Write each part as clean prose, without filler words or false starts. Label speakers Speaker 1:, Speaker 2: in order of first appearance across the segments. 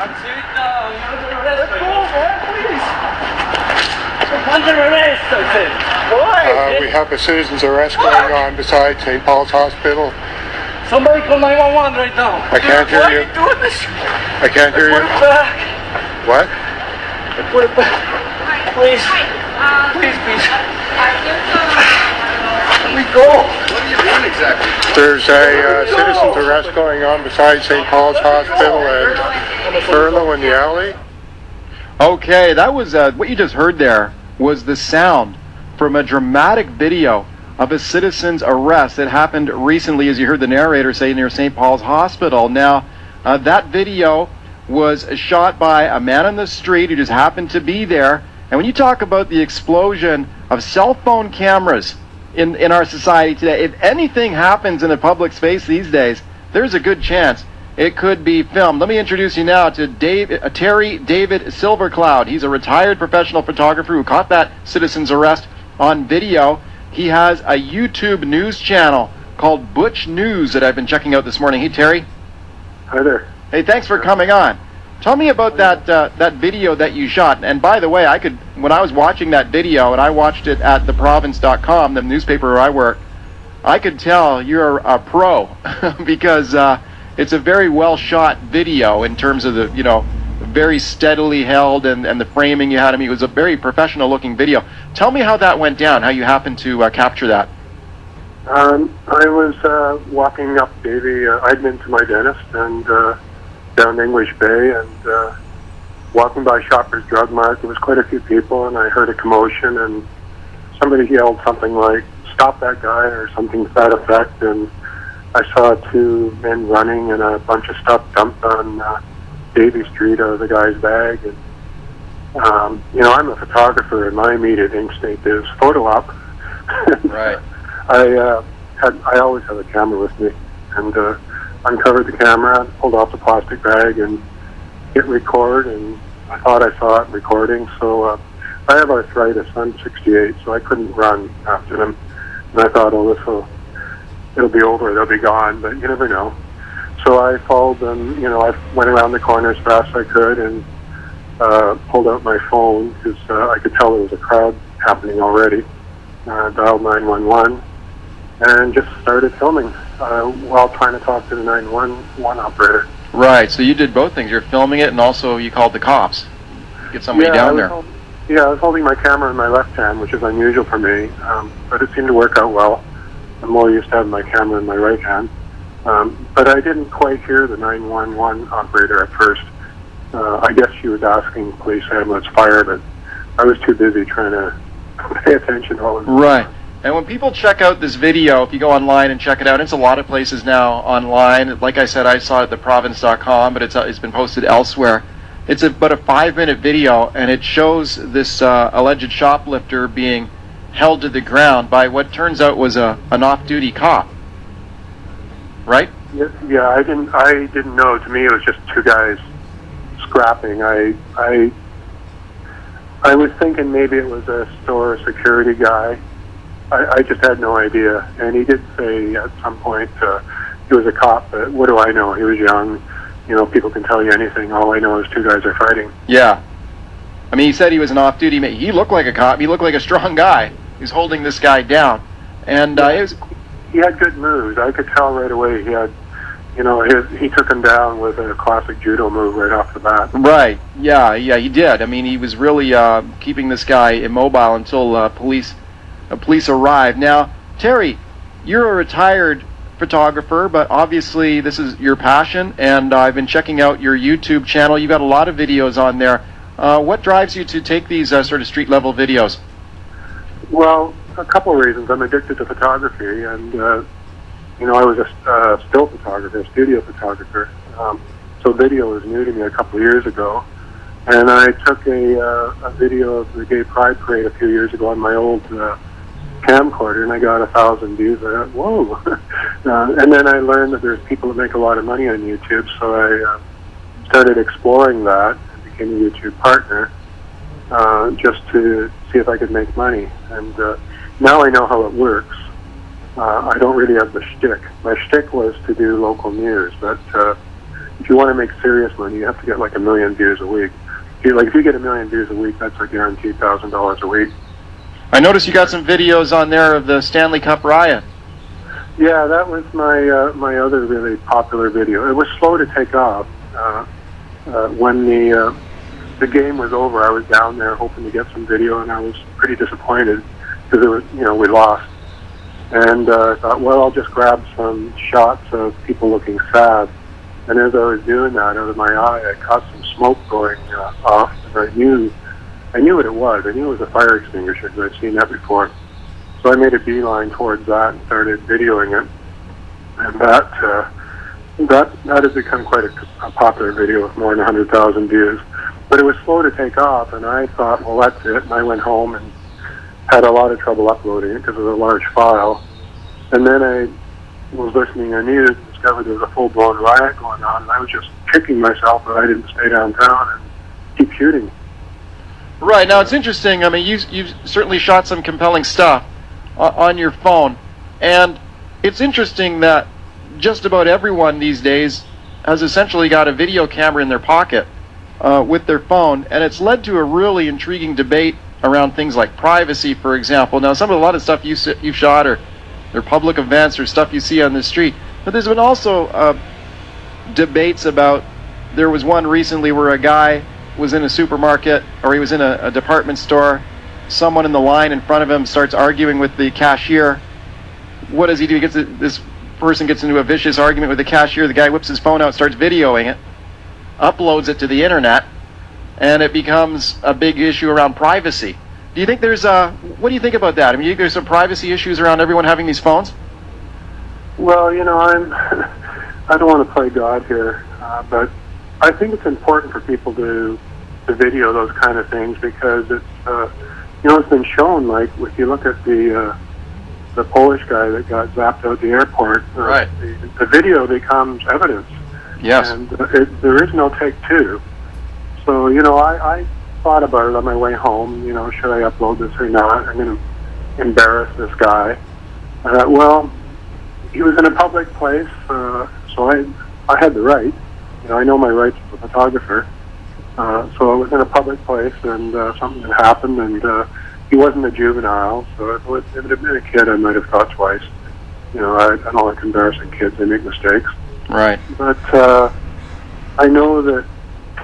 Speaker 1: We have a citizen's arrest going on beside St. Paul's Hospital.
Speaker 2: Somebody call 911 right now.
Speaker 1: I can't hear you.
Speaker 2: Why are you doing this?
Speaker 1: I can't hear you.
Speaker 2: Put it back.
Speaker 1: What?
Speaker 2: Put it back. Please. Please. Let me go.
Speaker 3: What are you doing exactly?
Speaker 1: There's a citizen's arrest going on beside St. Paul's Hospital and Furlough in the alley.
Speaker 4: Okay, that was what you just heard there was the sound from a dramatic video of a citizen's arrest that happened recently, as you heard the narrator say, near St. Paul's Hospital. Now, that video was shot by a man on the street who just happened to be there. And when you talk about the explosion of cell phone cameras in our society today, if anything happens in the public space these days, there's a good chance it could be filmed. Let me introduce you now to Terry David Silvercloud. He's a retired professional photographer who caught that citizen's arrest on video. He has a YouTube news channel called Butch News that I've been checking out this morning. Hey, Terry.
Speaker 1: Hi there.
Speaker 4: Hey, thanks for coming on. Tell me about that video that you shot. And by the way, when I was watching that video, and I watched it at theprovince.com, the newspaper where I work, I could tell you're a pro because it's a very well shot video in terms of the, very steadily held and the framing you had. I mean, it was a very professional looking video. Tell me how that went down, how you happened to capture that.
Speaker 1: I was walking up Davie. I'd been to my dentist and down English Bay and walking by Shoppers Drug Mart. There was quite a few people and I heard a commotion and somebody yelled something like, "Stop that guy," or something to that effect, and I saw two men running and a bunch of stuff dumped on Davie Street out of the guy's bag. And I'm a photographer and my immediate instinct is photo op.
Speaker 4: Right.
Speaker 1: I always have a camera with me and uncovered the camera, pulled off the plastic bag and hit record, and I thought I saw it recording. So I have arthritis. I'm 68, so I couldn't run after them. And I thought, it'll be over, they'll be gone, but you never know. So I followed them, I went around the corner as fast as I could and pulled out my phone because I could tell there was a crowd happening already. Dialed 911 and just started filming while trying to talk to the 911 operator.
Speaker 4: Right, so you did both things. You're filming it and also you called the cops. Get somebody down there.
Speaker 1: I was holding my camera in my left hand, which is unusual for me, but it seemed to work out well. I'm more used to having my camera in my right hand. But I didn't quite hear the 911 operator at first. I guess she was asking police, ambulance, fire, but I was too busy trying to pay attention to all of it.
Speaker 4: Right. And when people check out this video, if you go online and check it out, it's a lot of places now online. Like I said, I saw it at theprovince.com, but it's been posted elsewhere. It's about a 5-minute video, and it shows this alleged shoplifter being held to the ground by what turns out was an off-duty cop. Right?
Speaker 1: Yeah, I didn't know. To me, it was just two guys scrapping. I was thinking maybe it was a store security guy. I just had no idea. And he did say at some point he was a cop, but what do I know? He was young. People can tell you anything. All I know is two guys are fighting.
Speaker 4: Yeah. I mean, he said he was an off-duty. He looked like a cop. He looked like a strong guy. He was holding this guy down. And
Speaker 1: he had good moves. I could tell right away. He had, he took him down with a classic judo move right off the bat.
Speaker 4: Right. Yeah, he did. I mean, he was really keeping this guy immobile until police arrived. Now, Terry, you're a retired photographer, but obviously this is your passion, and I've been checking out your YouTube channel. You've got a lot of videos on there. What drives you to take these sort of street-level videos?
Speaker 1: Well, a couple of reasons. I'm addicted to photography, and I was a still photographer, a studio photographer. So video was new to me a couple of years ago, and I took a video of the Gay Pride Parade a few years ago on my old camcorder, and I got 1,000 views. I thought, whoa! And then I learned that there's people that make a lot of money on YouTube, so I started exploring that and became a YouTube partner just to see if I could make money. And now I know how it works. I don't really have the shtick. My shtick was to do local news, but if you want to make serious money, you have to get like 1 million views a week. If you get 1 million views a week, that's a guaranteed $1,000 a week.
Speaker 4: I noticed you got some videos on there of the Stanley Cup Riot.
Speaker 1: Yeah, that was my other really popular video. It was slow to take off. When the game was over, I was down there hoping to get some video, and I was pretty disappointed because it was, we lost. And I thought, well, I'll just grab some shots of people looking sad. And as I was doing that, out of my eye, I caught some smoke going off, and I knew what it was. I knew it was a fire extinguisher because I'd seen that before. So I made a beeline towards that and started videoing it. And that has become quite a popular video with more than 100,000 views. But it was slow to take off, and I thought, well, that's it. And I went home and had a lot of trouble uploading it because it was a large file. And then I was listening to the news and discovered there was a full-blown riot going on, and I was just kicking myself that I didn't stay downtown and keep shooting.
Speaker 4: Right. Now, it's interesting. I mean, you've certainly shot some compelling stuff on your phone, and it's interesting that just about everyone these days has essentially got a video camera in their pocket with their phone, and it's led to a really intriguing debate around things like privacy, for example. Now, a lot of stuff you've shot are public events or stuff you see on the street, but there's been also debates about, there was one recently where a guy was in a supermarket, or he was in a department store, someone in the line in front of him starts arguing with the cashier. What does he do? This person gets into a vicious argument with the cashier. The guy whips his phone out, starts videoing it, uploads it to the internet, and it becomes a big issue around privacy. Do you think what do you think about that? I mean, you think there's some privacy issues around everyone having these phones?
Speaker 1: Well, I don't want to play God here, but I think it's important for people to video those kind of things because it's it's been shown, like if you look at the Polish guy that got zapped out the airport,
Speaker 4: right.
Speaker 1: The video becomes evidence.
Speaker 4: Yes.
Speaker 1: And there is no take two. So, I thought about it on my way home, should I upload this or not? I'm going to embarrass this guy. Well, he was in a public place, so I had the right. I know my rights as a photographer. So I was in a public place, and something had happened, and he wasn't a juvenile, so if it had been a kid, I might have thought twice. I don't like embarrassing kids. They make mistakes.
Speaker 4: Right.
Speaker 1: But I know that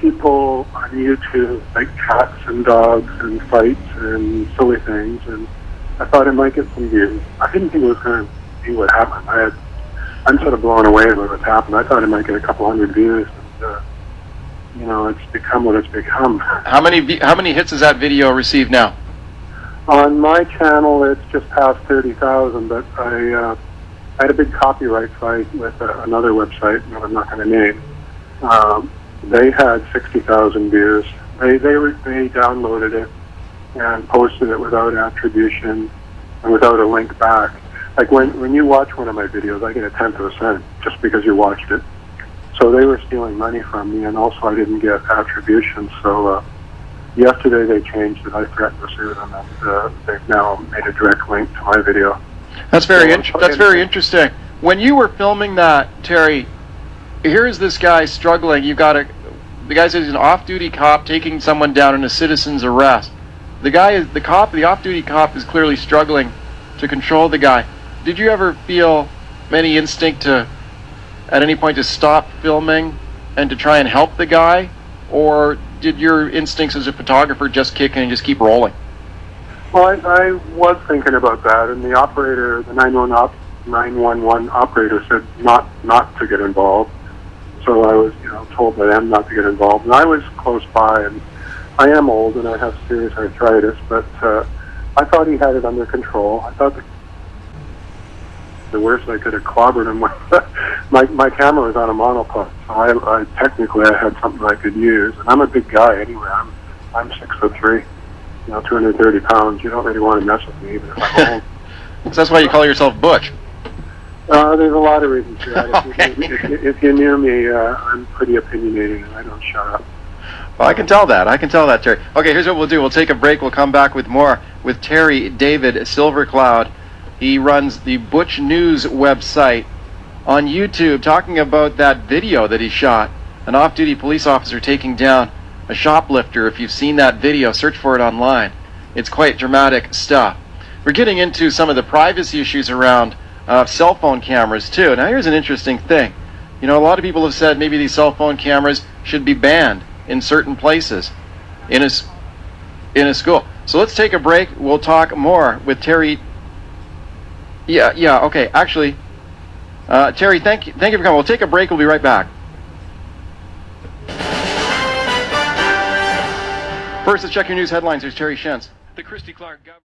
Speaker 1: people on YouTube like cats and dogs and fights and silly things, and I thought it might get some views. I didn't think it was going to be what happened. I'm sort of blown away by what's happened. I thought it might get a couple hundred views. And, it's become what it's become.
Speaker 4: How many hits has that video received now?
Speaker 1: On my channel, it's just past 30,000, but I had a big copyright fight with another website that I'm not going to name. They had 60,000 views. They downloaded it and posted it without attribution and without a link back. Like when you watch one of my videos, I get a 10th of a cent just because you watched it. So they were stealing money from me, and also I didn't get attribution. So yesterday they changed it. I threatened to sue them, and they've now made a direct link to my video.
Speaker 4: That's very interesting. When you were filming that, Terry, here's this guy struggling. The guy says he's an off-duty cop taking someone down in a citizen's arrest. The off-duty cop is clearly struggling to control the guy. Did you ever feel any instinct at any point to stop filming and to try and help the guy, or did your instincts as a photographer just kick in and just keep rolling?
Speaker 1: Well, I was thinking about that, and the operator, the 911 operator, said not to get involved. So I was, told by them not to get involved, and I was close by, and I am old and I have serious arthritis, but I thought he had it under control. I thought the worst I could have clobbered him with. my camera was on a monopod, so I technically I had something I could use, and I'm a big guy anyway. I'm 6'3", 230 pounds. You don't really want to mess with me, even if I'm old.
Speaker 4: So that's why you call yourself Butch.
Speaker 1: There's a lot of reasons for that.
Speaker 4: Okay.
Speaker 1: If you knew me, I'm pretty opinionated, and I don't shut up.
Speaker 4: Well, I can tell that, Terry. Okay, here's what we'll do. We'll take a break. We'll come back with more with Terry David Silvercloud. He runs the Butch News website on YouTube, talking about that video that he shot an off-duty police officer taking down a shoplifter. If you've seen that video, search for it online. It's quite dramatic stuff. We're getting into some of the privacy issues around cell phone cameras too. Now here's an interesting thing. You know, a lot of people have said maybe these cell phone cameras should be banned in certain places in a school. So let's take a break. We'll talk more with Terry. Okay. Actually, Terry, thank you for coming. We'll take a break. We'll be right back. First, let's check your news headlines. Here's Terry Shentz.
Speaker 2: The Christy Clark government.